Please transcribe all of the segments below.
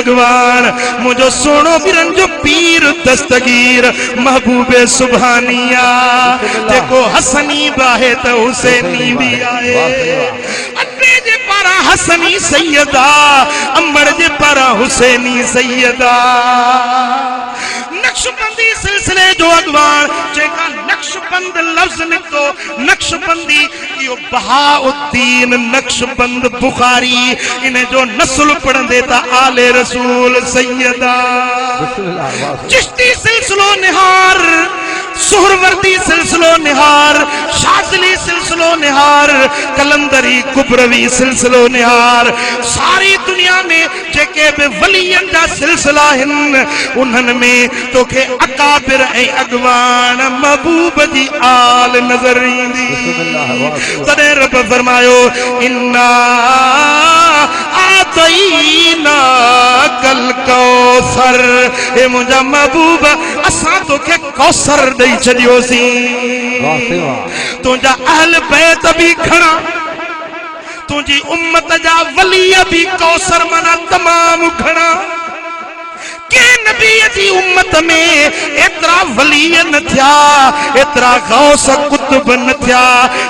अगवान मुझो सोनो बिरन जो पीर दस्तगीर महबूबे सुभानिया देखो हसनी बाहे तो हुसैनी भी आए अड्डे जे पारा हसनी सैयदा अंबर जे पारा हुसैनी सैयदा नक्शबंदी सिलसिले जो अगवान जेका नक्शबंद लफ्ज निकतो नक्शबंदी यो बहाउद्दीन नक्शबंद बुखारी इन्हें जो नस्ल पढ़ देता आले रसूल सैयदा चिश्ती सिलसिलो निहार सुहरवर्दी सिलसिलो निहार शाज़ली सिलसिलो निहार कलंदरी कुबरवी सिलसिलो निहार सारी दुनिया में जेके भी वलियन जा सिलसिला हिन उन्हन में तो के अकाबिर ए अगवान महबूब जी आल नजर ईंदी तदे रब फरमायो इन्ना आतईना कल कौसर ए मुझा महबूब असा तो के कौसर दई छडियोसी तुझा अहल बैत भी खड़ा तुझी उम्मत जा वली भी कौसर मना तमाम खड़ा के नबी जी उम्मत में एतरा वली न थिया एतरा गौस कुतुब न थिया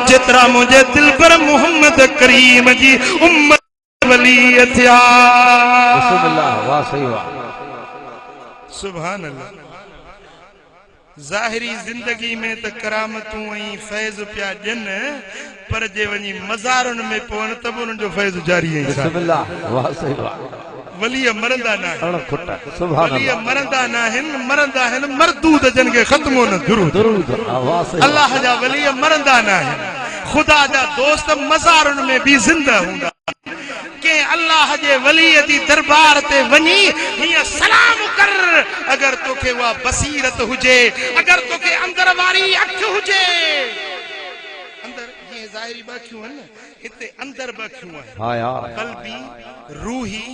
जितरा मुझे दिल पर मोहम्मद करीम जी उम्मत वली थिया वाह सही वाह सुभान अल्लाह ज़ाहिरी जिंदगी में तो करामतूं ऐं फैज़ पिया ॾियनि पर जे वञी मज़ारुनि में पवनि त बि उन्हनि जो फैज़ जारी आहे वाह सही वाह वलीअ मरंदा न वलीअ मरंदा आहिनि मरदूद जन खे ख़त्मो न दुरूद अल्लाह जा वलीअ मरंदा न आहिनि ख़ुदा जा दोस्त मज़ारुनि में भी ज़िंदा हूंदा के अल्लाह जे वली दी दरबार ते वनी हिया सलाम कर अगर तोखे वा बसीरत हुजे अगर तोखे अंदर वारी अख हुजे अंदर ये ज़ाहिरी बाखियूं न इते अंदर बाखियूं है हां यार कल्बी रूही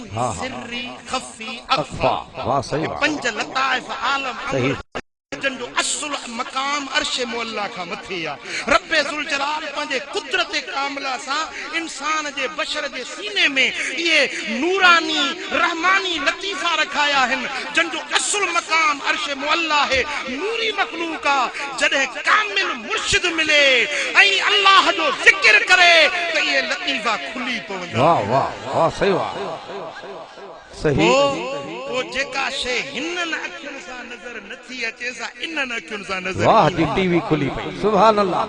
सिर्री खफी अखफा वाह सही पंज लताइफ आलम सही जो असुल मकाम अर्शे मोल्ला का मथिया रब्बे जुल जलाल पंजे कुदरत कामला सा इंसान जे बशर जे सीने में ये नूरानी रहमानी लतीफा रखाया है जन जो असुल मकाम अर्शे मोल्ला है नूरी मखलूका जदे कामिल मुर्शिद मिले ऐ अल्लाह जो जिक्र करे तो ये लतीफा खुली पवंदा वाह वाह वाह सही वाह सही वो जेका शे हिनन अखियुनि सां नजर नथी अचे सा इनन अखियुनि सां नजर वाह जी टीवी खुली पई सुभान अल्लाह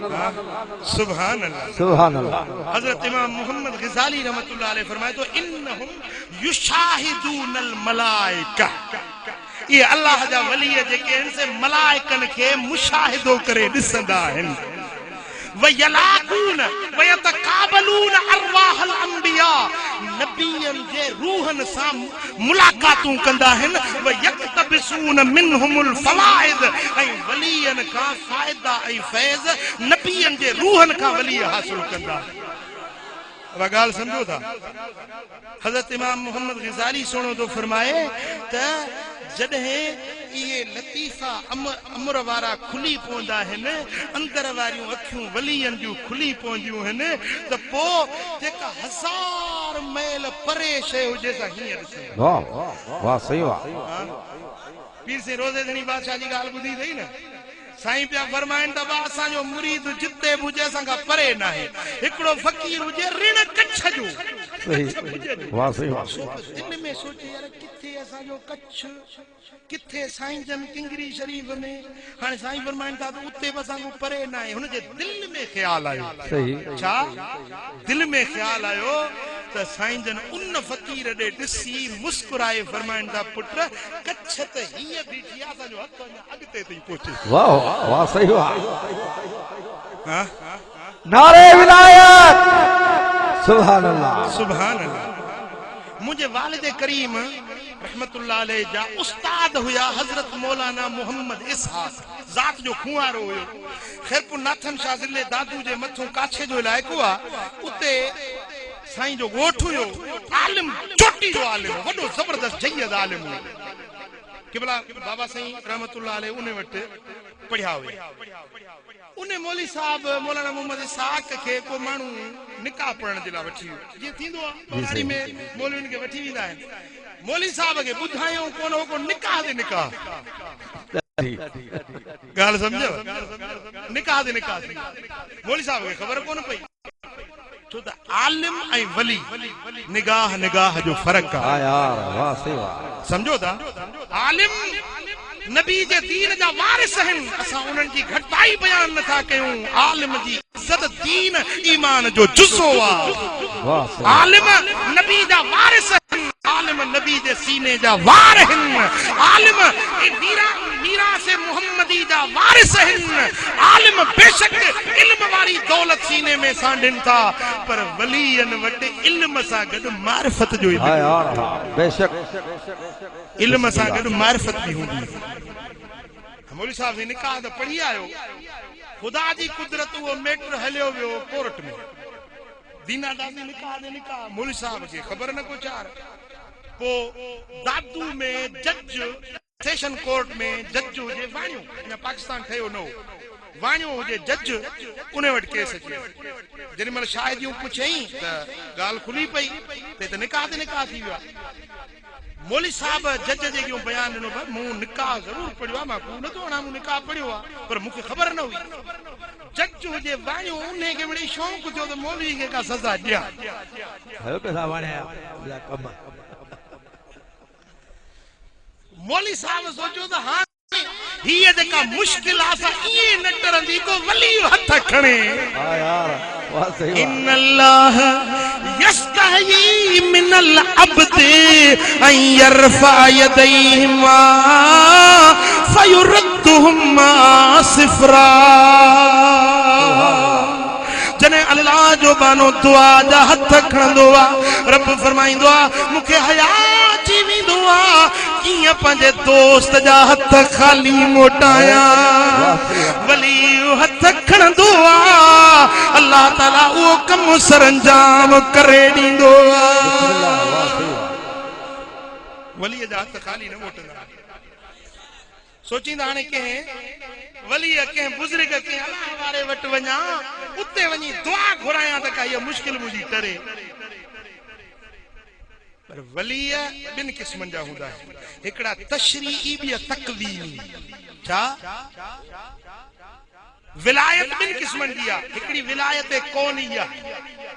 सुभान अल्लाह सुभान अल्लाह हजरत इमाम मोहम्मद ग़ज़ाली रहमतुल्लाह अलैह फरमाए तो इन्नहुम युशाहिदूनल मलाइका ये अल्लाह जा वली जेके इनसे मलाइकन के मुशाहिदो करे दिसंदा आहिनि वयलाकून वयतकाबलून अरवाहल अंबिया नबियन जे रूहन सा मुलाकातूं कंदा आहिनि वयक्तबिसून मिनहुमुल फवाइद ऐं वलियन का फायदा ऐं फैज़ नबियन जे रूहन का वली हासिल कंदा अब गाल समझो था हजरत इमाम मोहम्मद ग़ज़ाली सुनो तो फरमाए त जडे ये लतीफा अमर वारा खुली पौंदा है अंदर वारियों अखियों वलियन जो खुली पौंदियों है तो पो जेका हजार मैल परे शे हो जैसा हियर से वाह वाह सही वाह पीर से रोज़े धनी बादशाह जी गाल बुधी थई ना साईं पिया फरमाइन त बा असा जो मुरीद जिते बुजे संगा परे ना है एकड़ो फकीर हुजे ऋण कच्छ जो सही वाह सही वाह दिन में सोचे यार किथे असा जो कच्छ किथे साईं जन किंगरी शरीफ में हाने साईं फरमाइन था तो उते बसा को परे ना है हुन जे दिल में ख्याल आयो सही छा दिल में ख्याल आयो त साईं जन उन फकीर दे दिसी मुस्कुराए फरमाइन था पुत्र कच्छ त हिय बीठी आ जो हथ अगते तई पहुचे वाह वाह सही वाह हां नारे विलायत सुभान अल्लाह सुभान अल्लाह मुझे वालिद करीम रहमतुल्लाह अलैह जा उस्ताद हुया हजरत मौलाना मोहम्मद इसहाक जात जो खुआरो हुयो खैरपुर नाथन शाह जिले दादू जे मथों काछे जो इलाइको आ उते साईं जो गोठ हुयो आलिम चोटी जो आलिम वडो जबरदस्त जयद आलिम हुयो किबला बाबा साईं रहमतुल्लाह अलैह उन्हें वट पढ़िया हुए उन्हें मौली साहब मौलाना मोहम्मद इसहाक के को मानू निकाह पढ़न जे ला वठी जे थींदो आ बाड़ी में मौलविन के वठी विदा है मौली साहब के बुधायो कोनो को निकाह दे निकाह गाल समझो निकाह दे निकाह मौली साहब के खबर कोन पई तो आलिम ऐ वली निगाह निगाह जो फर्क है हां यार वाह सही वाह समझो था आलिम नबी जे दीन जा वारिस हैं असा उनन जी घटाई बयान न था कयूं आलिम जी इज्जत दीन ईमान जो जुज़ो वा वाह आलिम नबी जा वारिस हैं आलिम नबी जे सीने जा वार हैं आलिम मीरा से मुहम्मदी जा वारिस हैं आलिम बेशक इल्म वारी दौलत सीने में सांडन था पर वलीयन वटे इल्म सा गड मारिफत जो हां यार बेशक इल्म सा गड मारिफत भी हुंदी मौली साहब ने निकाह तो पढ़ी आयो खुदा जी कुदरत वो मैटर हलियो वियो कोर्ट में दीना दादी निकाह मौली साहब के खबर न को चार पो दादू में जज सेशन कोर्ट में जज जे वाणियो या पाकिस्तान थयो नो वाणियो जे जज उने वट केस अचे जने मल शायदियूं पुछई त गाल खुली पई ते निकाह थी विया मौली साहब जज जे क्यों बयान दिनो भाई मु निकाह जरूर पढ़ियो मा को न तो ना मु निकाह पढ़ियो पर मुखे खबर न हुई जज जे वाणियो उने के बड़ी शौक जो तो मौलवी के का सजा दिया हयो पैसा वाणे कम मौली साहब सोचो तो हां हिय जेका मुश्किल आसा ये न टरंदी को वली हथ खणे हां यार वाह सही वाह इन्नल्लाह यस्तही मिनल अब्द अन यरफा यदैहिमा फयुरद्दुहुमा सिफरा जने अल्लाह जो बानो दुआ जा हथ खणंदो आ रब फरमाइंदो आ मुखे हया जी विंदो आ किया पंजे दोस्त जा हथ खाली मोटाया वली हथ खणंदो आ अल्लाह ताला वो कम सरंजाम करे दींदो आ वली जा हथ खाली न मोटंदा सोचींदा हाणे के वली के बुजुर्ग के अल्लाह वारे वट वञा उते वञी दुआ घुराया त का ये मुश्किल मुजी टरे पर वली बिन किस्मन जा हुंदा है एकड़ा तशरीई भी तकवीनी छा विलायत बिन किस्मन दिया एकड़ी विलायत कौनिया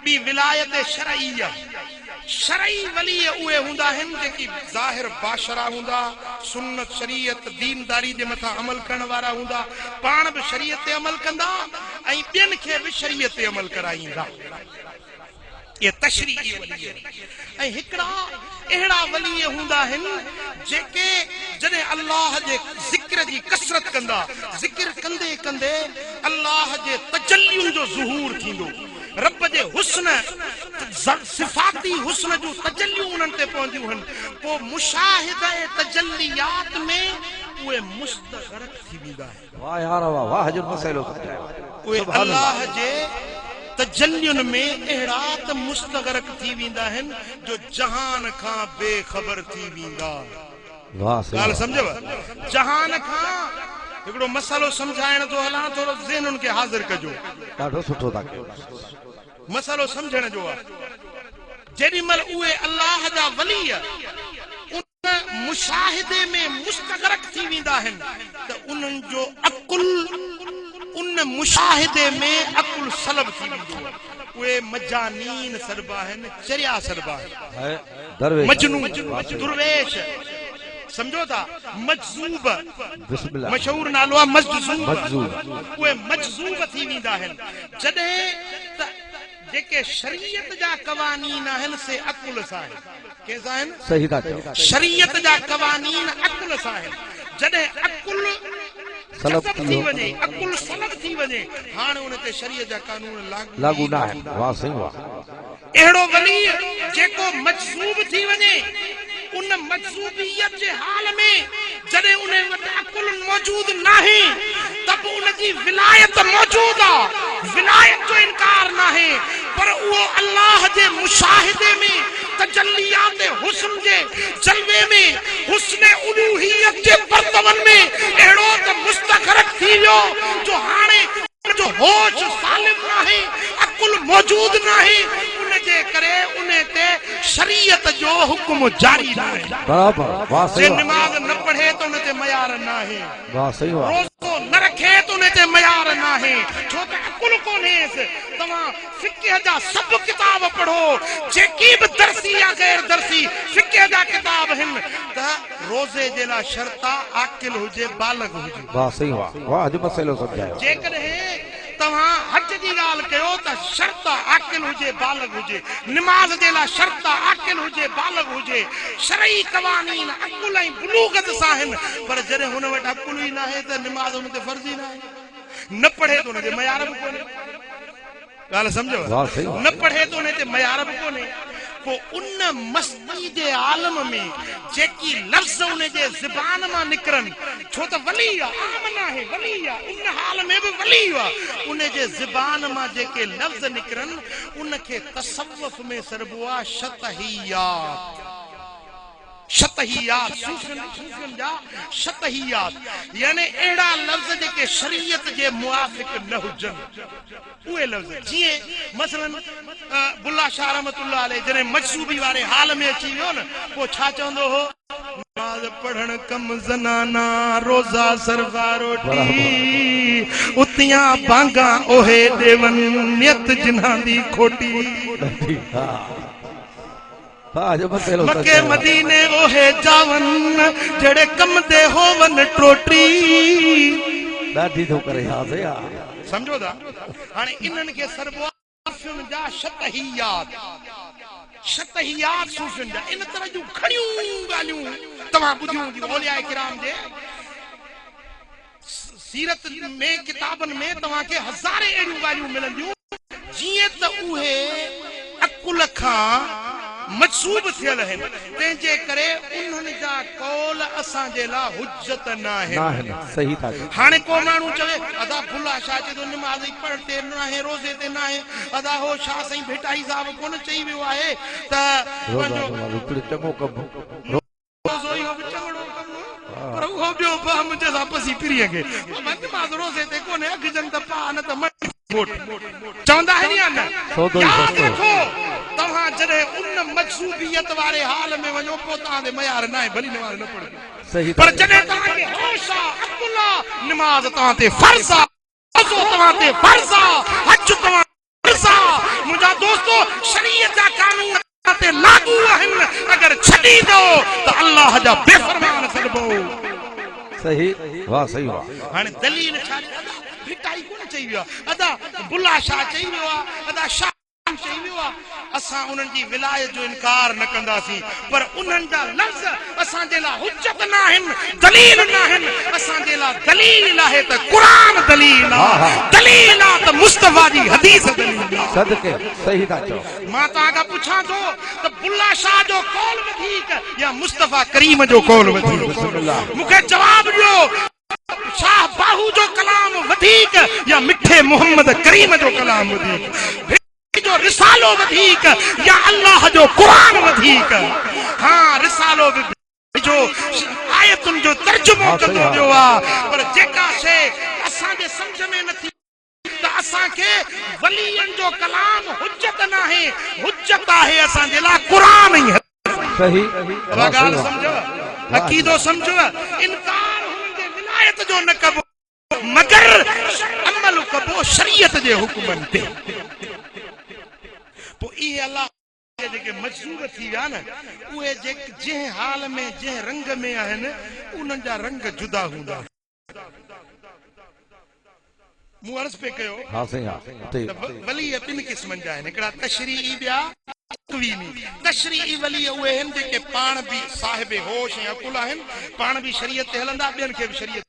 बी विलायत शरईया शरई वली उहे हुंदा हन जेकी ज़ाहिर बाशरा हुंदा सुन्नत शरीयत दीनदारी दे मथा अमल करण वारा हुंदा पाण भी शरीयत ते अमल कंदा ऐ बिन के भी शरीयत ते अमल कराईंदा ये तशरीई वली है ऐ हिकड़ा एड़ा वली हुंदा हन जेके जने अल्लाह जे जिक्र जी कसरत कंदा जिक्र कंदे कंदे अल्लाह जे तजल्लियुन जो ज़ुहूर थींदो रब जे हुस्न सिफाती हुस्न जो तजल्लियूं उनन ते पहुंदियूं हन पो मुशाहिदा तजल्लियात में उहे मुस्तगरक थी विंदा है वाह यार वाह वाह जो मसइलो उहे अल्लाह जे तजल्लियुन में एड़ा त मुस्तगरक थी विंदा हन जो जहान का बेखबर थी विंदा वाह गाल समझव जहान का एकड़ो मसलो समझाइण तो हला थोड़ो ज़हन उनके हाजिर कजो ॾाढो सुठो था मसलो समझण जो जेडी मल उहे अल्लाह जा वली उन मुशाहिदे में मुस्तगरक थी विंदा हन त उनन जो अकुल उन मुशाहिदे में अकुल सलब थी विंदो उहे मजानीन सरबा हन चरिया सरबा है दरवेश मजनू दुर्वेश समझो था मजजूब बिस्मिल्लाह मशहूर नालो आहे मजजूब मजजूब उहे मजजूब थी विंदा हन जडे जेके शरीयत जा कवानीन हन से अकुल सा है कैसा है सही था शरीयत जा कवानीन अकुल सा है जडे अकुल सलब थी वने अकुल सलब थी वने हाने उन ते शरीयत जा कानून लागू ना है वाह सही वाह एड़ो वली जेको मजजूब थी वने उन मजजूबियत जे हाल में जडे उन्हें वट अकुल मौजूद नहीं तब उनकी विलायत मौजूद आ विलायत जो इनकार नहीं पर वो अल्लाह जे मुशाहिदे में तजल्लियात हुस्न जे जलवे में हुस्न उलूहियत जे बर्तवन में एड़ो त मुस्तगरक थी वियो जो हाने जो होश सालिम नहीं अकुल मौजूद नहीं उन जे करे उन्हें ते शरीयत जो हुक्म जारी ना है बराबर वाह जे सही नमाज न पढ़े तो उन्हें ते मयार ना है वाह सही वाह रोज़ो न रखे तो उन्हें ते मयार ना है छो त अकुल कोन्हे तमा फिक्र जा सब किताब पढ़ो जेकी भी दरसी या गैर दरसी फिक्र जा किताब हिन त रोज़े जे ला शर्ता आकिल हुजे बालग हुजे वाह सही वाह अॼु मसइलो सम्झायो जेकॾहिं तव्हां हज जी ॻाल्हि कयो त शर्त आकिल हुजे बालग हुजे निमाज़ जे लाइ शर्त आकिल हुजे बालग हुजे शरई क़वानीन अकुल ऐं बुलूगत सां आहिनि पर जॾहिं हुन वटि अकुल ई न आहे त निमाज़ हुन ते फर्ज़ ई न आहे न पढ़े त हुन ते मयार बि कोन्हे ॻाल्हि सम्झो न पढ़े त हुन ते मयार बि कोन्हे पोइ उन मस्जिद आलम में जेकी लफ़्ज़ उन जे ज़बान मां निकिरनि छो त वली आहे आम न आहे वली आहे उन हाल में बि वली आहे उन जे ज़बान मां जेके लफ़्ज़ निकिरनि उनखे तसव्वुफ़ में सरबो आहे शतहियात सूफ़ियन जा शतहियात यानी एड़ा लफ्ज़ जेके शरीयत जे मुआफ़िक न हुजनि उहे लफ्ज़ जीअं मसलन बुल्ला शाह रहमतुल्लाह अलैह जॾहिं मजसूबी वारे हाल में अची वियो न पोइ छा चवंदो हो नमाज़ पढ़ण कम ज़नाना रोज़ा सरवा रोटी उतियां बांगा ओहे देवन नियत जिन्हां दी खोटी मके मदीने ओहे जावन जड़े कम दे होवन टोटी ॾाढी थो करे समझो था हाणे इन्हनि खे सरबो सूफ़ियुनि जा शतहियात सूफ़ियुनि जा इन तरह जूं घणियूं ॻाल्हियूं तव्हां ॿुधियूं जी औलिया किराम जे सीरत में किताबनि में तव्हांखे हज़ारे अहिड़ियूं ॻाल्हियूं मिलंदियूं जीअं त उहे अकुल खां मजसूब थियल आहिनि तंहिंजे करे उन्हनि जा कौल असांजे लाइ हुज्जत न आहिनि सही था हाणे को माण्हू चवे अदा बुल्ला शाह चए थो निमाज़ पढ़ते न आहे रोज़े ते न आहे अदा हो शाह साईं भेटाई साहब कोन चई वियो आहे त चङो कमु पर उहो ॿियो मुंहिंजे सां पसी पिरीअ खे निमाज़ रोज़े ते कोन्हे अघजनि त पा न त चवंदा आहिनि या न यादि रखो तव्हां जॾहिं उन मजसूबियत वारे हाल में वञो पोइ तव्हां ते मयार न आहे भली निमाज़ न पढ़ो पर जॾहिं तव्हांखे होश आहे अकुल आहे निमाज़ तव्हां ते फर्ज़ आहे रोज़ो तव्हां ते फर्ज़ आहे हज तव्हां फर्ज़ आहे मुंहिंजा दोस्तो शरीयत जा कानून ते लागू आहिनि अगर छॾी दो त अल्लाह जा बेफरमान सरबो सही वाह सही वाह हाणे दलील छा भिटाई कोन चई वियो अदा बुल्ला शाह चई वियो अदा शाह चई वियो असां उन्हनि जी विलायत जो इनकार न कंदासीं पर उन्हनि जा लफ़्ज़ असांजे लाइ हुज्जत न आहिनि दलील न आहिनि असांजे लाइ दलील आहे त क़ुरान दलील आहे दलील आहे त मुस्तफा जी हदीस दलील आहे सदके सही था चओ मां तव्हां खां पुछां थो त बुल्ला शाह जो कौल वधीक या मुस्तफा करीम जो कौल वधीक मूंखे जवाब ॾियो शाह बाहू जो कलाम वधीक या मिठे मोहम्मद करीम जो कलाम वधीक जो रिसालो वधीक या अल्लाह जो कुरान वधीक हाँ रिसालो जो आयतुनि जो तर्जुमो कंदो वियो आहे पर जेका शइ असांजे सम्झ में नथी त असांखे वलियनि जो कलाम हुज्जत न आहे हुज्जत आहे असांजे लाइ कुरान ई सही ॻाल्हि सम्झो अक़ीदो सम्झो इनकार हुननि जे विलायत जो न कबो मगर अमल कबो शरीयत जे हुकुमनि ते पोइ इहे अल्लाह जेके मजसूब थी विया न उहे जंहिं हाल में जंहिं रंग में आहिनि उन्हनि जा रंग जुदा हूंदा मूं अर्ज़ पे कयो वली ॿिनि क़िस्मनि जा आहिनि हिकिड़ा तशरीई ॿिया तक़वीमी तशरीई वली उहे आहिनि जेके पाण बि साहिब होश ऐं अकुल आहिनि पाण बि शरीयत ते हलंदा ॿियनि खे बि शरीयत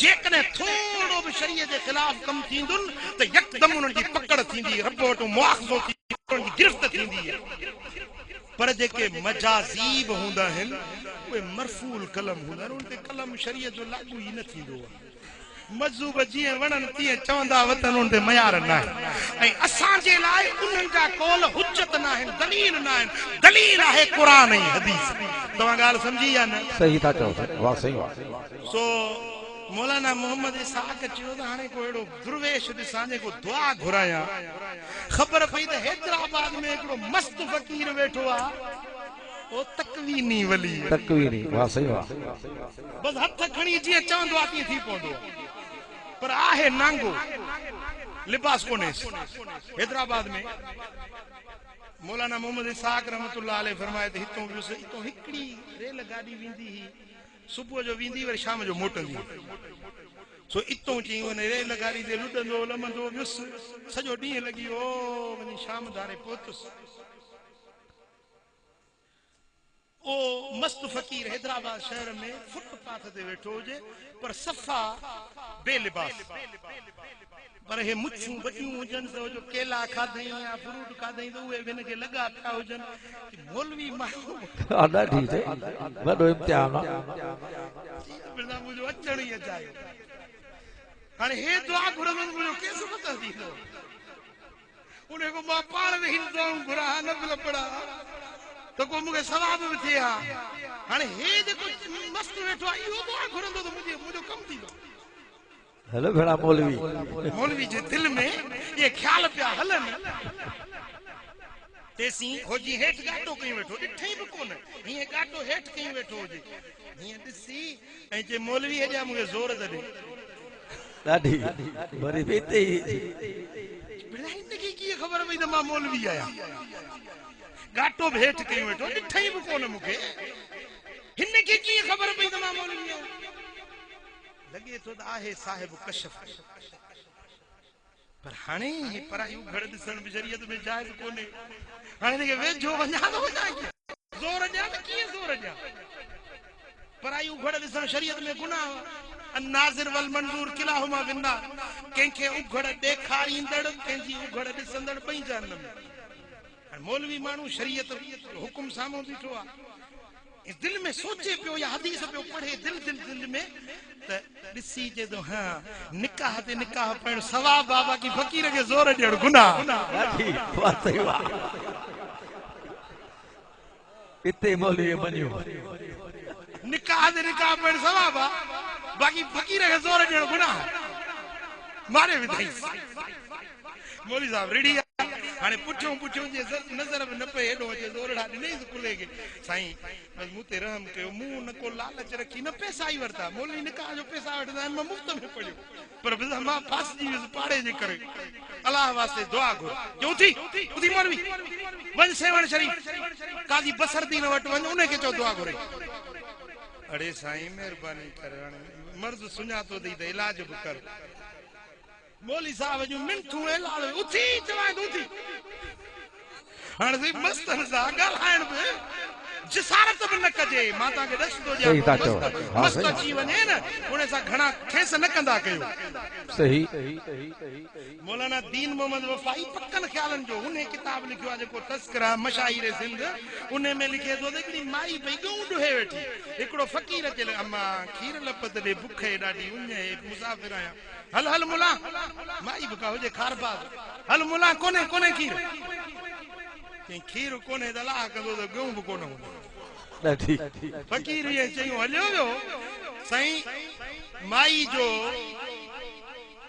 जेकॾहिं थोरो बि शरीयत जे ख़िलाफ़ कमु थींदुनि त यकदमि उन्हनि जी पकड़ थींदी रब वटि मुआख़ज़ो थींदी उन्हनि जी गिरफ़्त थींदी पर जेके मजाज़ीब हूंदा आहिनि उहे मरफ़ूल कलम हूंदा आहिनि उन ते कलम शरीयत जो लागू ई न थींदो आहे मजूब जीअं वणनि तीअं चवंदा वतन उन ते मयार न आहे ऐं असांजे लाइ उन्हनि जा कौल हुज्जत न आहिनि दलील न आहिनि दलील आहे क़ुरान ऐं हदीस तव्हां ॻाल्हि सम्झी या न सही था चओ वाह सही वाह सो मौलाना मोहम्मद इसाक चयो त हाणे को एड़ो दुर्वेश ॾिसां जेको दुआ घुराया ख़बर पई त हैदराबाद में हिकिड़ो मस्त फ़कीर वेठो आ ओ तकवीनी वली तकवीनी वाह सही वाह बस हथ खणी जीअं चवंदो आहे तीअं थी पवंदो पर आहे नांगो लिबास कोन्हे हैदराबाद में मौलाना मोहम्मद इसाक रहमतुल्लाह अलैह फरमाए त हितों हिकिड़ी रेल गाॾी वेंदी हुई सुबुह जो वेंदी वरी शाम जो मोटंदी सो इतों चई वञे रेल गाॾी ते लुॾंदो लमंदो वियुसि सॼो ॾींहुं लॻी वियो वञी शाम धारे पहुतुसि ओ मस्त फकीर हैदराबाद शहर में फुटपाथ ते वेठो हुजे पर सफ़ा बेलिबास पर हे मुछूं बटियूं हुजनि त जो केला खाधई या फ्रूट खाधई त उहे हिन खे लॻा पिया हुजनि कि मौलवी माण्हू ॾाढी वॾो इम्तिहान मुंहिंजो अचण ई अचायो हाणे हे दुआ घुरंदो मुंहिंजो केस पतो थींदो उन को मां पाण वेही दुआ घुरा न पियो पढ़ा तो को मूंखे सवाब बि थिए हा हाणे हे जेको मस्त वेठो आहे इहो दुआ घुरंदो त मुंहिंजो कमु थींदो हेलो भेड़ा मौलवी जे दिल में ये ख्याल पिया हलन तेसी हो जी हेठ गाटो कई वेठो ॾिठई बि कोन हीअं गाटो हेठ कई वेठो हुजे हीअं ॾिसी ऐं जे मौलवी हेॾा मूंखे ज़ोर त ॾे ॾाढी वरी बीते हिनखे कीअं ख़बर पई त मां मौलवी आहियां गाटो बि हेठ कई वेठो ॾिठई बि कोन मूंखे हिनखे कीअं ख़बर पई त मां मौलवी आहियां लगे तो आहे साहिब कशफ पर हाणे हे पराई उघड़ ॾिसण बि शरीयत में जायज़ कोन्हे हाणे के वेझो वञा तो वञा ज़ोर ॾियां त कीअं ज़ोर ॾियां पराई उघड़ ॾिसण शरीयत में गुनाह अन्नाज़िर वल मंजूर किलाहुमा बिन्ना कंहिंखे उघड़ ॾेखारींदड़ कंहिंजी उघड़ ॾिसंदड़ ॿई जहन्नम में मौलवी माण्हू शरीयत हुकुम साम्हूं बीठो आहे इस दिल में सोचे पियो या हदीस पियो पढ़े दिल में त ॾिसी जे तो हां निकाह ते निकाह पढ़ सवाब बाबा की फकीर के ज़ोर ॾियण गुनाह वाह सही वाह इते मौलवी बनियो निकाह ते निकाह पढ़ सवाब बाकी फकीर के ज़ोर ॾियण गुनाह मारे विधाई मौलवी साहब रेडी हाणे पुछूं जे नज़र में न पे हेॾो अचे ज़ोरड़ा ॾिनई कुले खे साईं बस मूं ते रहम कयो मूं न को लालच रखी न पैसा ई वरिता मौलवी निकाह जो पैसा वठंदा आहिनि मां मुफ़्त में पढ़ियो पर मां फासजी वियुसि पाड़े जे करे अलाह वास्ते दुआ घुर जो उथी मौलवी वञ सेवण शरीफ़ काजी बसरदीन वटि वञ उन खे चओ दुआ घुरे अड़े साईं महिरबानी कर हाणे मर्द सुञातो अथई त इलाज बि कर मौली साहब जो मिंटू इलाज उथी चवां उथी हाणे सी मस्तन सां ॻाल्हाइण बि जिसारत बि न कजे मां तव्हांखे ॾस थो ॾियां मस्त अची वञे न उन सां घणा खेस न कंदा कयो सही मौलाना दीन मोहम्मद वफाई पक्कन ख़्यालन जो उन किताब लिखियो आहे जेको तस्करा मशाहिर सिंध उन में लिखे थो त हिकिड़ी माई भई ॻऊं ॾुहे वेठी हिकिड़ो फ़कीर अचे अम्मा खीर लपत ॾे बुख ॾाढी उन मुसाफ़िर आहियां हल मुला माई भी का हुजे खारबाज हल मुला कोने खीर के खीर कोने त अलाह कंदो त ॻऊं बि कोन हूंदो फकीर ये चयूं हलियो वियो साईं माई जो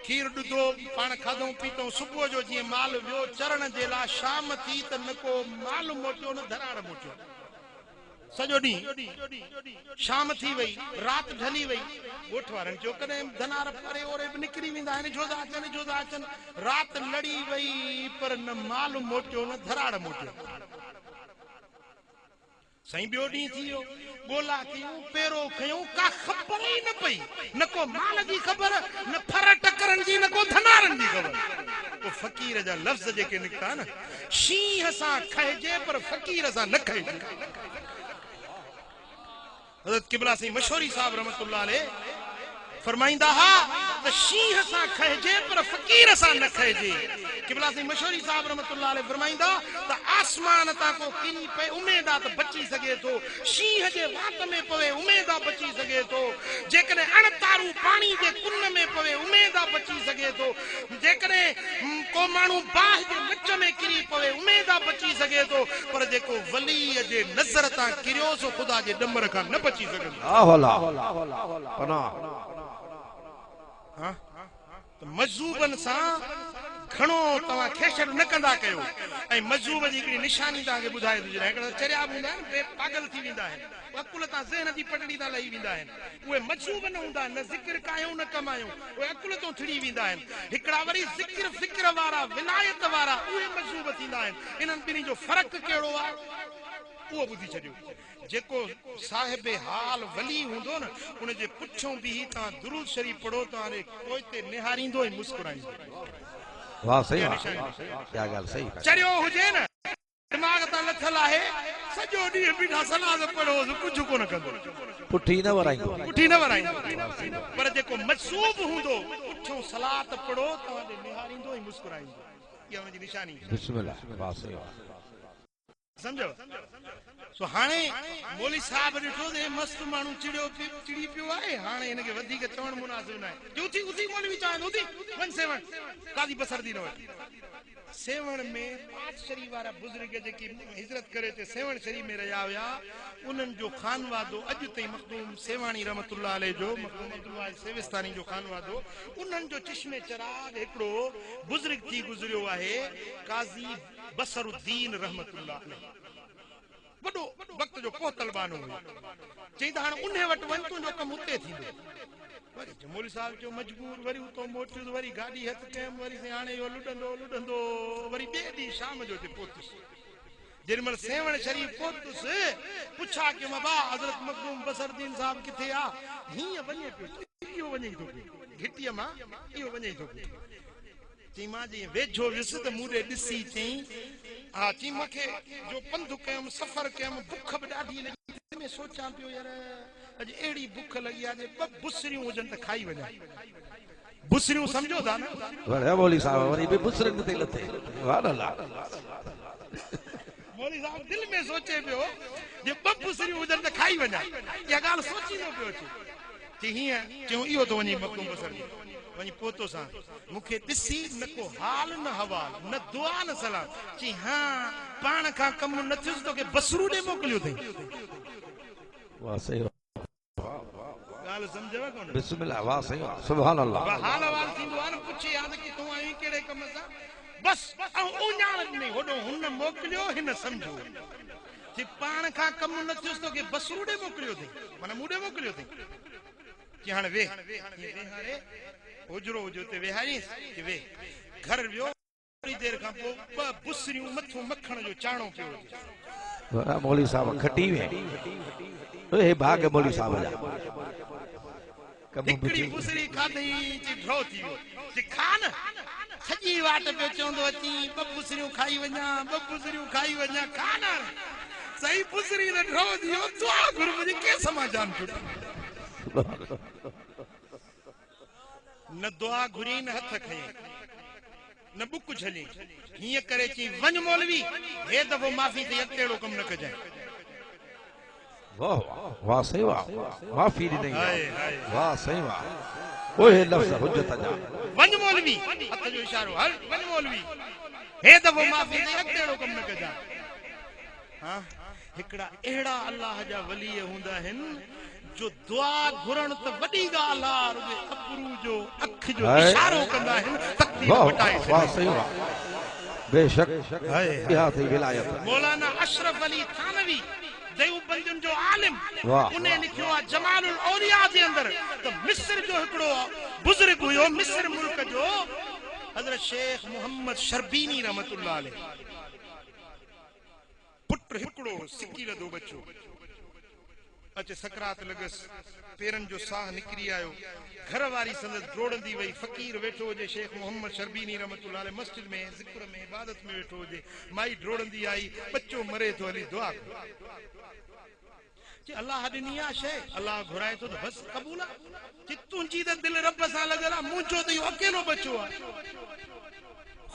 खीर ॾुधो पाण खाधो पीतो सुबुह जो जीअं माल वियो चरण जे लाइ शाम थी त न को माल मोटियो न धराड़ मोटियो सॼो ॾींहुं शाम थी वई राति ढली वई ॻोठ वारनि चयो कॾहिं धनार परे ओरे बि निकिरी वेंदा आहिनि छो था अचनि राति लड़ी वई पर न माल मोटियो न धराड़ मोटियो साईं ॿियो ॾींहुं थी वियो ॻोल्हा कयूं पेरो खयूं का ख़बर ई न पई न को माल जी ख़बर न फर टकरनि जी न को धनारनि जी ख़बर तो फ़कीर जा लफ़्ज़ जेके निकिता न शींहं सां खइजे पर फ़कीर सां न खइजे हज़रत क़िबला साईं मशहूरी साहब रहमतुल्लाह अलैह फरमाइंदा हा त शींहं सां खइजे पर फ़कीर सां न खइजे क़िबला साईं मशहूरी साहब रहमतुल्लाह अलैह फरमाइंदा त आसमान तां को किरी पए उमेद आहे त बची सघे थो शींहं जे वात में पवे उमेद आहे बची सघे थो जेकॾहिं अणतारू पाणी जे कुन में पवे उमेद आहे बची सघे थो जेकॾहिं को माण्हू बाहि जे विच में किरी पवे उमेद आहे बची सघे थो पर जेको वलीअ जे नज़र तां किरियो सो ख़ुदा जे ॾमर खां न बची सघंदो हाँ तो मजूबन सा घणो तवा खेशर न कंदा कयो ऐं मजूब जी हिकड़ी निशानी ताके बुधाए थी हिकड़ा चरिया हूंदा आहिनि बे पागल थी वेंदा आहिनि अकुल तां ज़हन जी पटड़ी तां लही वेंदा आहिनि उहे मजूब न हूंदा न ज़िक्र कायूं न कमायूं उहे अकुल तो थिड़ी वेंदा आहिनि हिकड़ा वरी ज़िक्र फिक्र वारा विलायत वारा उहे मजूब थींदा आहिनि इन्हनि ॿिन्ही जो फ़र्क़ु कहिड़ो आहे उहो ॿुधी छॾियो जेको साहिब हाल वली हूंदो न उन जे पुठियों बि तव्हां दुरूद शरीफ़ पढ़ो तव्हां पोइ ते निहारींदो ऐं मुस्कुराईंदो वाह सही वाह क्या ॻाल्हि सही चरियो हुजे न दिमाग़ तां लथल आहे सॼो ॾींहुं बीठा सलाद पढ़ो कुझु कोन कंदो पुठी न वराईंदो पर जेको मजसूब हूंदो पुठियों सलात पढ़ो तव्हां ॾे निहारींदो ऐं मुस्कुराईंदो इहा हुनजी निशानी बिस्मिल्लाह वाह सही वाह समझो सो हाणे मौली साहब ॾिठो ते मस्त माण्हू चिड़ी पियो आहे हाणे हिनखे वधीक चवण मुनासिब न आहे उथी उथी मौलवी चवनि उथी वन सेवण कादी बसरदी न वठ सेवण में पांच शरीफ वारा बुजुर्ग जेकी हिजरत करे ते सेवण शरीफ में रहिया हुया उन्हनि जो खानवादो अॼु ताईं मखदूम सेवाणी रहमतुल्लाह अलैह जो मखदूम अब्दुल्लाह सेविस्तानी जो खानवादो उन्हनि जो चश्मे चराग हिकिड़ो बुजुर्ग थी गुज़रियो आहे काज़ी बसरुद्दीन रहमतुल्लाह अलैह वॾो वक़्त जो पोतल बानो हुयो चई त हाणे उन वटि वञ तुंहिंजो कमु उते थींदो वरी मौलवी साहब जो मजबूर वरी उतो मोटियुसि वरी गाॾी हथ कयमि वरी हाणे इहो लुॾंदो वरी ॿिए ॾींहुं शाम जो हिते पहुतुसि जेॾीमहिल सेवण शरीफ़ पहुतुसि पुछा कि मां बा हज़रत मखदूम बसरुद्दीन साहब किथे आहे हीअं वञे पियो इहो वञे थो पियो घिटीअ मां इहो वञे थो पियो चई मां जीअं वेझो वियुसि त मूं ॾे ॾिसी चई हा चई मूंखे जो पंधु कयुमि सफ़र कयुमि बुख बि ॾाढी लॻी में सोचां पियो यार अॼु अहिड़ी बुख लॻी आहे जे ॿ बुसरियूं हुजनि त खाई वञा बुसरियूं सम्झो था न मौलवी साहब वरी बि बुसरनि ते लथे वाह अल्लाह मौलवी साहब दिल में सोचे पियो जे ॿ बुसरियूं हुजनि त खाई वञा इहा ॻाल्हि सोचींदो पियो अचे चई हीअं चयूं इहो थो वञे मखदूम बसर वञी पहुतो सां मूंखे ॾिसी न को हाल न हवाल न दुआ न सलाम चई हा पाण खां कमु न थियुसि तोखे बसरू ॾे मोकिलियो अथई वाह सही ॻाल्हि सम्झव कोन बिस्मिल्लाह वाह सही वाह सुभान अल्लाह हाल हवाल थींदो आहे न पुछे याद कि तूं आई कहिड़े कम सां बस ऐं उञाण ॾिनई होॾो हुन मोकिलियो हिन सम्झो चई पाण खां कमु न थियुसि तोखे बसरू ॾे मोकिलियो अथई माना मूं ॾे मोकिलियो अथई चई हाणे वेह हाणे हुजरो हुजे उते वेहारीसि वे घर वियो थोरी देरि खां पोइ ॿ बुसरियूं मथो मखण जो चाणो पियो हुजे मौलवी साहब खटी वे हे भाग मौलवी साहब जा हिकिड़ी बुसरी खाधई चई ड्रो थी वियो चई खा न सॼी वाट पियो चवंदो अची ॿ बुसरियूं खाई वञा ॿ बुसरियूं खाई वञा खा न सही बुसरी त ड्रो थी वियो दुआ घुर मुंहिंजी कंहिं समाजान छुटी न दुआ घुरी न हथ खई न बुक छली हीअं करे चई वञ मौलवी हे दफ़ो माफ़ी थी अकेलो कम न कजांइ वाह वाह सही वाह माफ़ी ॾिनई वाह सही वाह ओए लफ़्ज़ हुज्जत जा वञ मौलवी हथ जो इशारो हल वञ मौलवी हे दफ़ो माफ़ी थी अकेलो कम न कजांइ हां हिकड़ा अहिड़ा अल्लाह जा वली हूंदा आहिनि जो दुआ घुरण त वॾी ॻाल्हि आहे रुॻो अबरू जो अख जो इशारो कंदा आहिनि तकदीर मटाए वाह सही वाह बेशक इहा थी विलायत मौलाना अशरफ अली थानवी देवबंदियुनि जो आलिम उन लिखियो आहे जमालुल औलिया जे अंदर त मिस्र जो हिकिड़ो बुजुर्ग हुयो मिस्र मुल्क जो हज़रत शेख मोहम्मद शर्बीनी रहमतुल्लाह अलैह पुट हिकिड़ो सिकी लदो बच्चो अचे सकरात लगस पेरन जो साह निकरी आयो घर वारी संदस ड्रोड़ंदी वई फकीर वेठो हुजे शेख मोहम्मद शर्बीनी रहमतुल्लाह अलैह मस्जिद में जिक्र में इबादत में वेठो हुजे माई ड्रोड़ंदी आई बच्चो मरे तो हली दुआ कि अल्लाह ॾिनी आहे शइ अल्लाह घुराए थो त बस क़बूल आहे कि तुंहिंजी त दिलि रब सां लॻल आहे मुंहिंजो त इहो अकेलो बच्चो आहे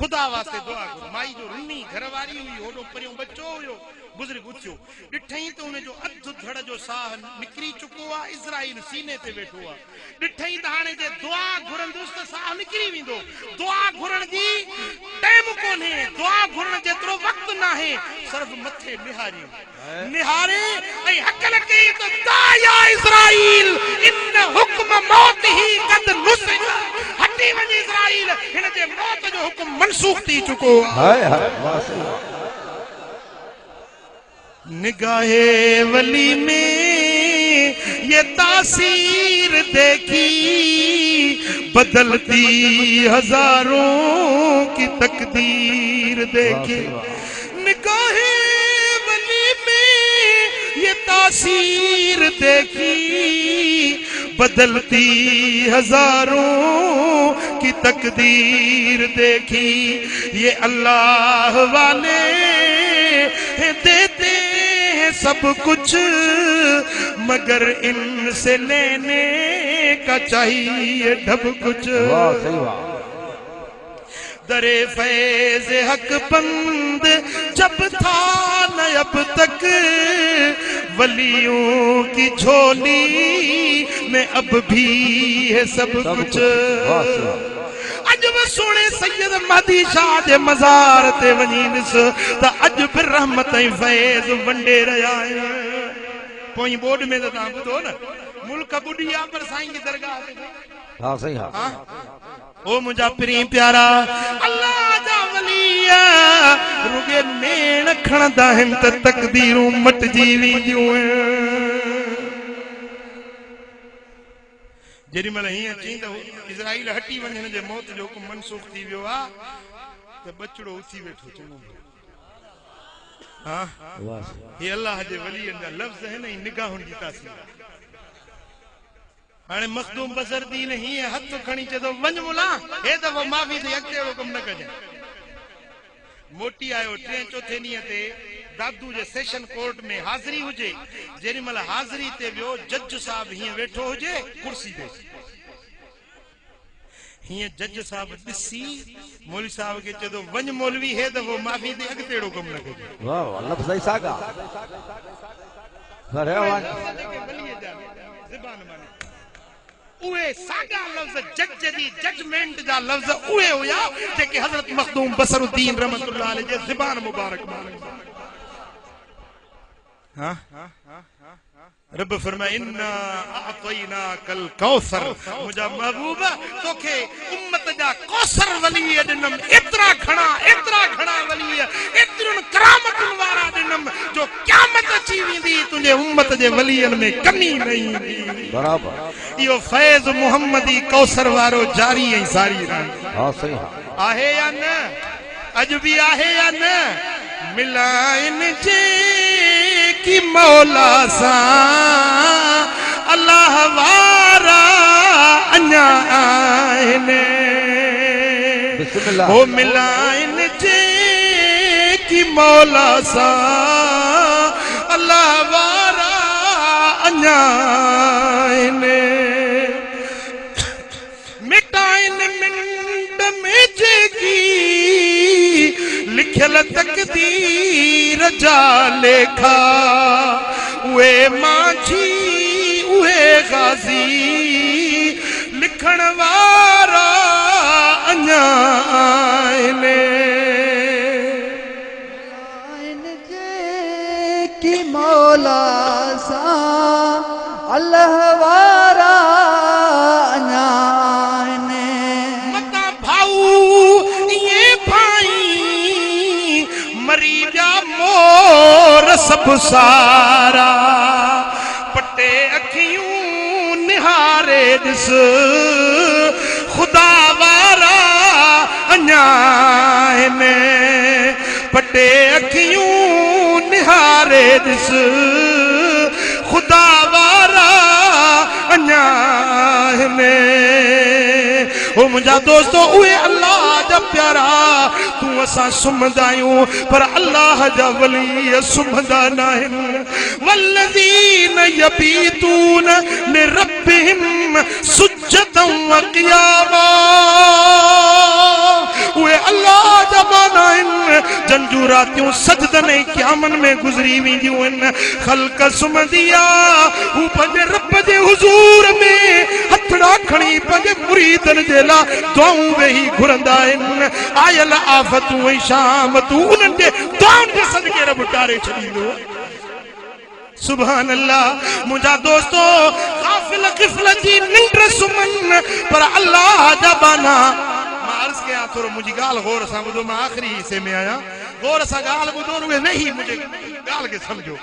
खुदा वास्ते दुआ करो माई जो रुनी घरवारी हुई होॾो परियों बच्चो हुयो बुजुर्ग उथियो ॾिठई त उनजो अधु धड़ जो साह निकिरी चुको आहे इज़राइल सीने ते वेठो आहे ॾिठई त हाणे जे दुआ घुरंदुसि त साह निकिरी वेंदो दुआ घुरण जी टाइम कोन्हे दुआ घुरण जेतिरो वक़्तु न आहे सिर्फ मथे निहारी निहारे ऐं हक लगे तो दाया इस्राइल इन हुक्म मौत ही कद नुसिख हटी वञ इस्राइल हिन जे मौत जो हुक्म मनसूख थी चुको हाय हाय वाह सही निगाहे वली में ये तासीर देखी बदलती हजारों की तकदीर देखी निगाहे वली में ये तासीर देखी बदलती हजारों की तकदीर देखी ये अल्लाह वाले देते हैं सब कुछ मगर इनसे लेने का चाहिए ढब कुछ वाह सही वाह दरे फैज हक बंद जब था न अब तक वलियों की झोली में अब भी है सब कुछ अज वो सोने सैयद महदी शाह जे मज़ार ते वनीस त अज फिर रहमत ऐं फैज़ वंडे रहिया आहिनि पोइ बोर्ड में त तव्हां ॿुधो न मुल्क बुढ़िया पर साईं जी दरगाह ते हां सही हां ओ मुंहिंजा पिरी प्यारा अल्लाह जा वलिया रुगे नेण खणंदा आहिनि त तकदीरूं मटिजी वेंदियूं जेडी महिल हीअं चई त इज़राइल हटी वञ हिन जे मौत जो हुकुम मनसूख थी वियो आहे त बचड़ो उथी वेठो चङो हाँ ये अल्लाह जे वलियन जा लफ्ज़ है नहीं निगाहुन जी तासीर हाणे मखदूम बसर दी नहीं है हथ खणी चदो वंज मुला हे त वो माफी दे अॻिते अहिड़ो कम न कजे मोटी आयो टे चौथे ॾींहं ते दादू जे सेशन कोर्ट में हाज़िरी हुजे जेडी महिल हाज़िरी ते वियो जज साहब हीअं वेठो हुजे कुर्सी ते हीअं जज साहब ॾिसी मौलवी साहब खे चयो वञ मौलवी हे त वो माफ़ी दे अॻिते अहिड़ो कम न कजे वाह वाह लफ़्ज़ ई सागा अरे वाह ज़बान माने उहे सागा लफ्ज़ जज दी जजमेंट जा लफ्ज़ उहे हुया जेके हज़रत मखदूम बसरुद्दीन रहमतुल्लाह अलैहि जे ज़बान मुबारक माने हाँ रब फरमाए इन्ना अअतैना कल कौसर मुझा महबूब तोखे उम्मत जा कौसर वली ॾिनम एतिरा घणा वली एतिरन करामतुन वारा ॾिनम जो क़यामत अची वेंदी तुंहिंजे उम्मत जे वलियन में कमी न ईंदी बराबर इहो फैज़ मुहम्मदी कौसर वारो जारी ऐं सारी हां सही आहे या न अज भी आहे या न मिलाइन जे की मौला सा अल्लाह वारा अन्या आइने बिस्मिल्लाह ओ मिलाइन जे की मौला सा अल्लाह वारा अन्या आइने मिटाइन मिंट में जेकी लिखल तकदीर जा लेखा उहे माझी उहे गाज़ी लिखण वारा अञा आहिनि की मौला सा अल्लाह वारा अञा आहिनि मता भाऊ ये भाई मरी जा मोर सब सारा पटे अखियूं निहारे दिस खुदा वारा अञा आहिनि पटे अखियूं निहारे दिस खुदा वारा अञा आहिनि ओ मुंहिंजा दोस्तो उहे अल्लाह जा प्यारा तू असां सुम्हंदा आहियूं पर अल्लाह जा वली सुम्हंदा न आहिनि वल्लज़ीन यबीतून लिरब्बिहिम सुज्जदन व क़ियामा उहे अल्लाह जा माना आहिनि जंजू रातियूं सजदन ऐं क़यामन में गुज़री वेंदियूं आहिनि ख़ल्क़ सुम्हंदी आहे हू पंहिंजे रब जे हुज़ूर में हथड़ा खणी पंहिंजे मुरीदनि जे लाइ दुआऊं वेही घुरंदा आहिनि आयल आफ़तूं ऐं शामतूं उन्हनि जे दुआउनि जे सदके रब टारे छॾींदो सुभान अल्लाह मुंहिंजा दोस्तो गाफ़िल ग़िफ़ल जी निंड सुमन पर अल्लाह जा बाना मां अर्ज़ कयां थोरो मुंहिंजी ॻाल्हि गौर सां ॿुधो मां आख़िरी हिसे में आहियां गौर सां ॻाल्हि ॿुधो रुॻो नहीं मुंहिंजे ॻाल्हि खे सम्झो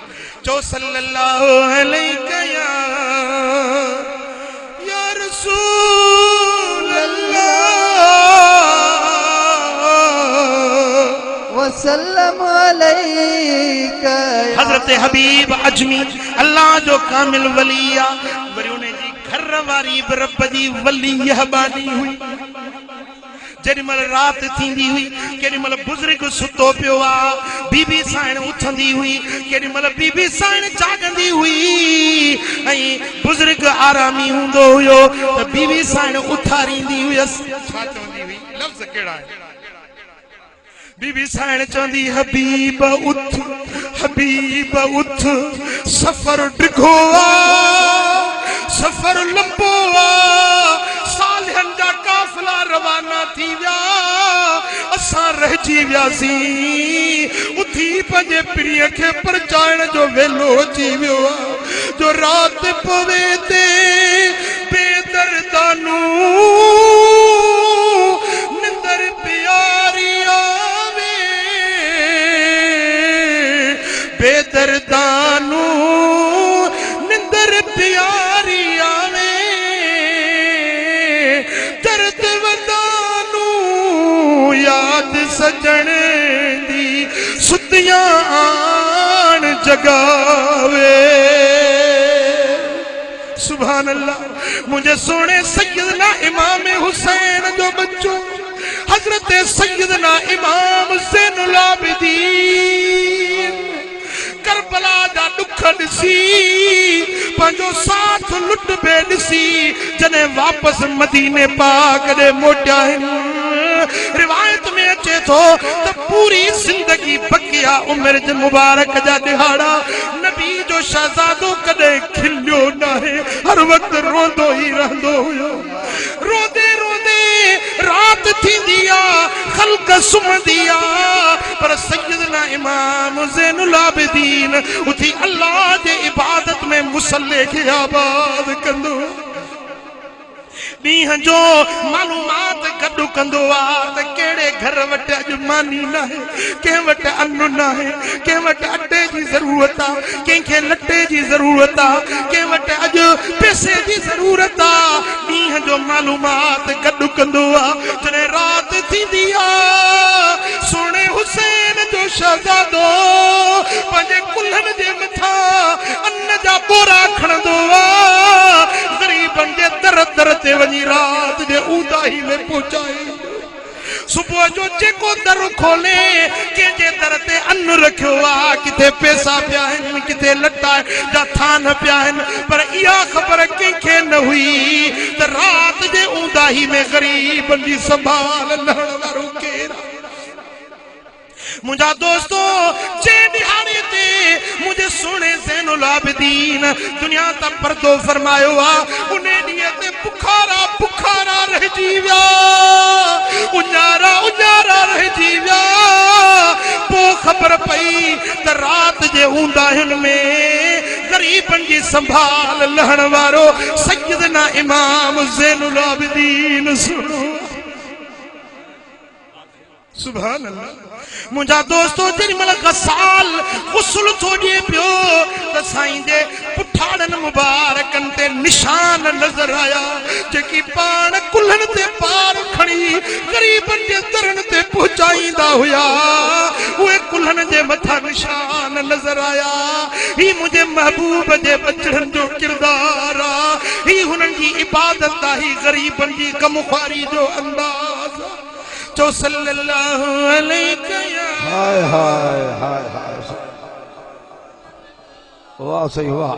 चओ सल्लल्लाहु अलैहि या रसूल अल्लाह वसल्लम अलैका हज़रत हबीब अजमी अल्लाह जो कामिल वलिया वरी उन जी घर वारी बि रब जी वली यहबानी हुई जेॾी महिल राति थींदी हुई केॾी महिल बुज़ुर्ग सुतो पियो आहे बीबी साइण उथंदी हुई केॾी महिल बीबी साइण जागंदी हुई ऐं बुज़ुर्ग आरामी हूंदो हुयो त बीबी साइण उथारींदी हुयसि छा चवंदी हुई लफ़्ज़ कहिड़ा आहिनि बीबी साइण चवंदी हबीब उथ सफ़र डिघो आहे सफ़र लंबो आहे सालहनि जा काफ़िला रवाना थी विया असां रहिजी वियासीं उथी पंहिंजे पीढ़ीअ खे परचाइण जो वेलो अची वियो आहे जो राति पवे ते बेदर्दानू निंदर प्यारी आवे बेदर्दानू निंदर प्यारी आवे दर्द वदानू याद सजण दी सुतियां आन जगावे सुभान अल्लाह मुझे सोने सैयदना इमाम हुसैन जो बच्चो हजरत सैयदना इमाम ज़ैनुल आबिदीन करबला जा दुख ॾिसी पंहिंजो साथ लुट बे ॾिसी जॾहिं वापसि मदीने पाक ॾे मोटिया आहिनि रिवायत में अचे थो त पूरी ज़िंदगी बकिया उमिरि जे मुबारक जा ॾिहाड़ा नबी जो शहज़ादो कॾहिं खिलियो न आहे हर वक़्तु रोंदो ई रहंदो हुयो रोंदे रोंदे राति थींदी आहे ख़ल्क़ सुम्हंदी आहे पर सैयदना इमाम ज़ैनुल आबिदीन उथी अल्लाह जे इबादत में मुसल्ले खे आबाद कंदो ॾींहं जो मालूमात गॾु कंदो आहे त कहिड़े घर वटि अॼु मानी न आहे कंहिं वटि अन्न न आहे कंहिं वटि अटे जी ज़रूरत आहे कंहिंखे लटे जी ज़रूरत आहे कंहिं वटि अॼु पैसे जी ज़रूरत आहे ॾींहं जो मालूमात गॾु कंदो आहे जॾहिं राति थींदी आहे सोणे हुसैन जो शहज़ादो पंहिंजे कुल्हनि जे मथां अन्न जा बोरा खणंदो आहे ग़रीबनि जे दर दर ते वञी रात जे ऊंदाही में पहुचाए सुबुह जो जेको दर खोले कंहिंजे दर ते अन्न रखियो आहे किथे पैसा पिया आहिनि किथे लटा जा थान पिया आहिनि पर इहा ख़बर कंहिंखे न हुई त रात जे ऊंदाही में ग़रीबनि जी संभाल लहण वारो केरु मुझा दोस्तों जे दिहाड़े ते मुझे सोने ज़ैनुल आबिदीन दुनिया ता पर्दो फरमायो आ उन्हें ॾींहं ते बुखारा बुखारा रहिजी विया उजारा उजारा रहिजी विया पोइ ख़बर पई त राति जे ऊंदाहियुनि में ग़रीबनि जी संभाल लहण वारो सैयदना इमाम ज़ैनुल आबिदीन सुनो सुभान अल्लाह मुझा दोस्तों जेॾी महिल गसाल गुस्ल थो ॾिए पियो त साईं जे पुठाड़नि मुबारकनि ते निशान नज़र आया जेकी पाण कुल्हनि ते पार खणी ग़रीबनि जे दरनि ते पहुचाईंदा हुया उहे कुल्हनि जे मथां निशान नज़र आया ही मुंहिंजे महबूब जे बचड़नि जो किरदार आहे ही हुननि जी इबादत आहे ही ग़रीबनि जी कमख्वारी जो अंदाज़ तो सल्लल्लाहु अलैहि हाय हाय हाय हाय वाह सही वाह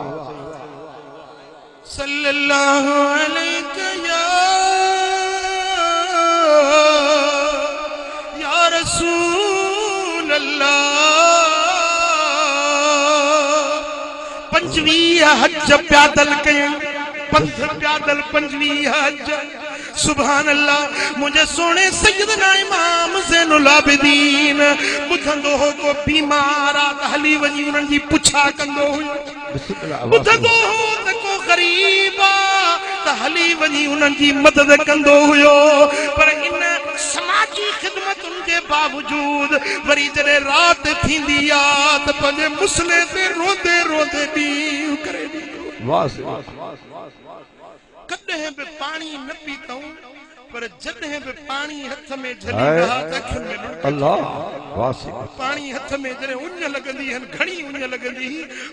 सल्लल्लाहु अलैहि या रसूल अल्लाह 25 हज प्यादल कयं पंथ प्यादल 25 हज सुभान अल्लाह मुझे सोने सैयदना इमाम ज़ैनुल आबिदीन ॿुधंदो हो को बीमार आ त हली वञी उन्हनि जी पुछा कंदो हुयो ॿुधंदो हो त को ग़रीब आ त हली वञी उन्हनि जी मदद कंदो हुयो पर इन समाजी ख़िदमतुनि जे बावजूद वरी जॾहिं राति थींदी आ त पंहिंजे मुसले ते रोंदे रोंदे ॾींहुं करे ॾींदो कॾहिं बि पाणी न पीतऊं पर जॾहिं बि पाणी हथ में झलींदा त अखियुनि में लुढ़क अल्लाह पाणी हथ में जॾहिं उञ लॻंदी हन घणी उञ लॻंदी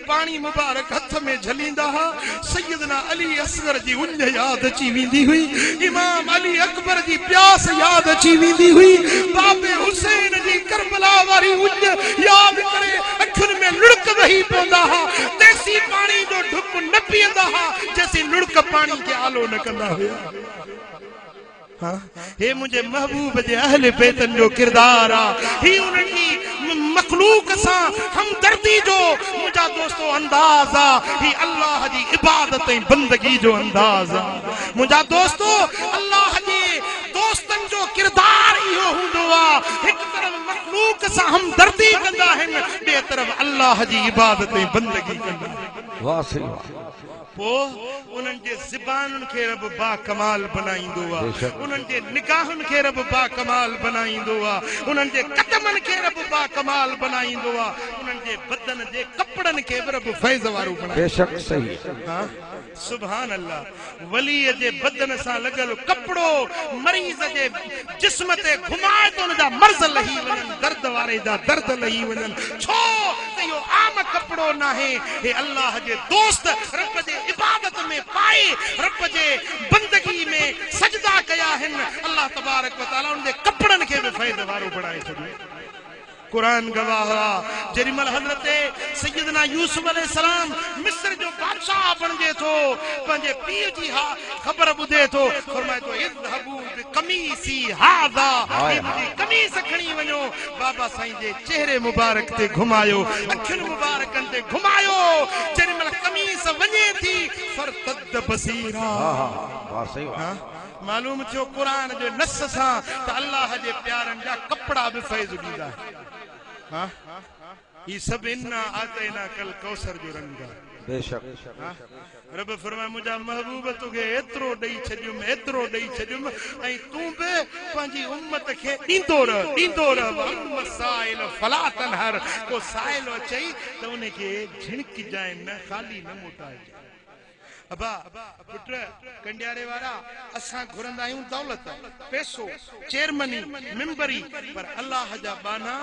पाणी मुबारक हथ में झलींदा हा सैयदना अली असगर जी उञ यादि अची वेंदी हुई इमाम अली अकबर जी प्यास यादि अची वेंदी हुई बाबे हुसैन जी करबला वारी उञ यादि करे अखियुनि में लुढ़क वही पवंदा हा देसी पाणी जो ढुक न पीअंदा हा जैसी लुढ़क पाणी खे आलो न कंदा हुया हे मुझे महबूब जे अहले बैतन जो किरदार आ ही उनकी मखलूक सा हमदर्दी जो मुझा दोस्तों अंदाज आ ही अल्लाह जी इबादत ऐं बंदगी जो अंदाज आ मुझा दोस्तों अल्लाह जी दोस्तन जो किरदार इहो हुंदो आ एक तरफ मखलूक सा हमदर्दी कंदा आहिनि ॿिए तरफ अल्लाह जी इबादत ऐं बंदगी कंदा वाह सही पो उन्हनि जे ज़बानुनि खे रब बा कमाल बनाईंदो आहे उन्हनि जे निगाहुनि खे रब बा कमाल बनाईंदो आहे उन्हनि जे कदमनि खे रब बा कमाल बनाईंदो आहे उन्हनि जे बदन जे कपड़नि खे रब फैज़ वारो बनाईंदो बेशक सही हां सुभान अल्लाह वली जे बदन सां लॻल कपड़ो मरीज़ जे जिस्म ते घुमाए तो उनजा मर्ज़ लही वञनि दर्द वारे जा दर्द लही वञनि छो त इहो आम कपड़ो नाहे हे अल्लाह जे दोस्त रब जे इबादत में पाए रब जे बंदगी में सजदा कया आहिनि अल्लाह तबारक व तआला उन जे कपड़नि खे बि फैज़ वारो बणाए छॾियो कुरान गवाह जरिमल हज़रत सैयदना यूसुफ अलैहिस्सलाम मिस्र जो बादशाह बणजे थो पंहिंजे पीउ जी ख़बर ॿुधे थो फरमाए थो इज़हबू बिकमीसी हाज़ा मुंहिंजी कमीस खणी वञो बाबा साईं जे चेहरे मुबारक ते घुमायो अखियुनि मुबारकनि ते घुमायो जरिमल कमीस वञे थी फरतद बसीरा वाह सही मालूम थियो कुरान जे नस सां त अल्लाह जे प्यारनि जा कपड़ा बि फैज़ ॾींदा हां ही सब इन्ना आतैना कल कौसर जो रंग बेशक रब फरमाए मुझा महबूब तोखे एतिरो ॾेई छॾियुमि ऐं तूं बि पंहिंजी उम्मत खे ॾींदो रह साइल फला तनहर को साइल अचई त उनखे झिणकिजाए न खाली न मोटाए अबा पुट कंडियारे वारा असां घुरंदा आहियूं दौलत पैसो चेयरमनी मेंबरी पर अल्लाह जा बाना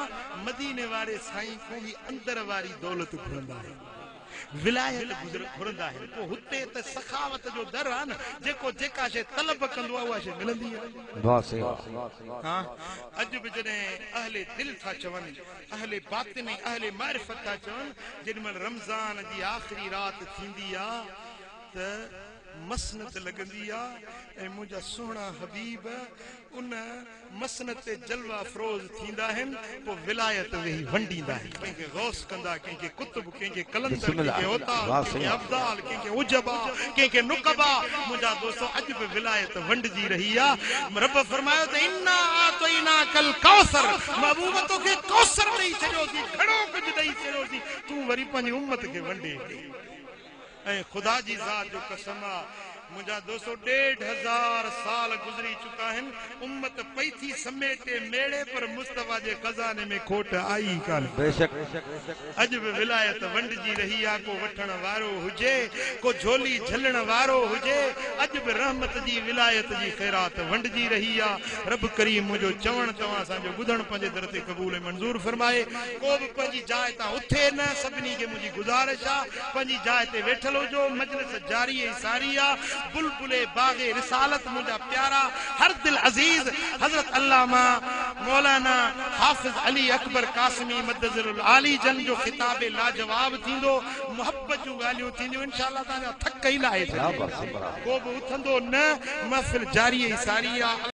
मदीने वारे साईं को भी अंदर वारी दौलत घुरंदा आहिनि विलायत घुरंदा आहिनि पोइ हुते त सखावत जो दर आहे न जेका शइ तलब कंदो आहे उहा शइ मिलंदी आहे हां अॼु बि जॾहिं अहले दिल था चवनि अहले बातिन अहले मारिफत था चवनि जेॾीमहिल रमज़ान जी आख़िरी राति थींदी आहे त मसनत लगंदी आ ऐं मुझा सोहना हबीब उन मसनत ते जलवा फरोज थींदा आहिनि पोइ विलायत वेही वंडींदा आहिनि कंहिंखे गौस कंदा कंहिंखे कुतुब कंहिंखे कलंदर कंहिंखे ओतार कंहिंखे अब्दाल कंहिंखे उजबा कंहिंखे नुकबा मुझा दोस्तों अॼु बि विलायत वंडजी रही आहे रब फरमायो त इन्ना आतैना कल कौसर महबूब तोखे कौसर ॾेई छॾियोसीं घणो कुझु ॾेई छॾियोसीं तूं वरी पंहिंजी उम्मत खे वंडे ऐं खुदा जी ज़ात जो कसम आ मुझा दोस्तों 1500 साल गुजरी चुका आहिनि उम्मत पई थी समेटे मेड़े पर मुस्तफा जे खजाने में खोट आई कान बेशक अॼु बि विलायत वंडजी रही आहे को वठण वारो हुजे को झोली झलण वारो हुजे अॼु बि रहमत जी विलायत जी ख़ैरात वंडजी रही आहे रब करीम मुंहिंजो चवण तव्हां असांजो ॿुधण पंहिंजे दर ते क़बूल मंज़ूर फरमाए को बि पंहिंजी जाइ तां उथे न सभिनी खे मुंहिंजी गुज़ारिश आहे पंहिंजी जाइ ते वेठल हुजो मजलिस जारी ऐं सारी आहे बुलबुले बागे रिसालत मुझा प्यारा हर दिल अजीज हजरत अल्लामा मौलाना हाफिज अली अकबर कासमी मदज़िल आली जन जो खिताबे लाजवाब थींदो मोहब्बत जूं ॻाल्हियूं थींदियूं इंशाअल्लाह ताला थक ई लाहे को बि उथंदो न महफ़िल जारी ऐं सारी आहे।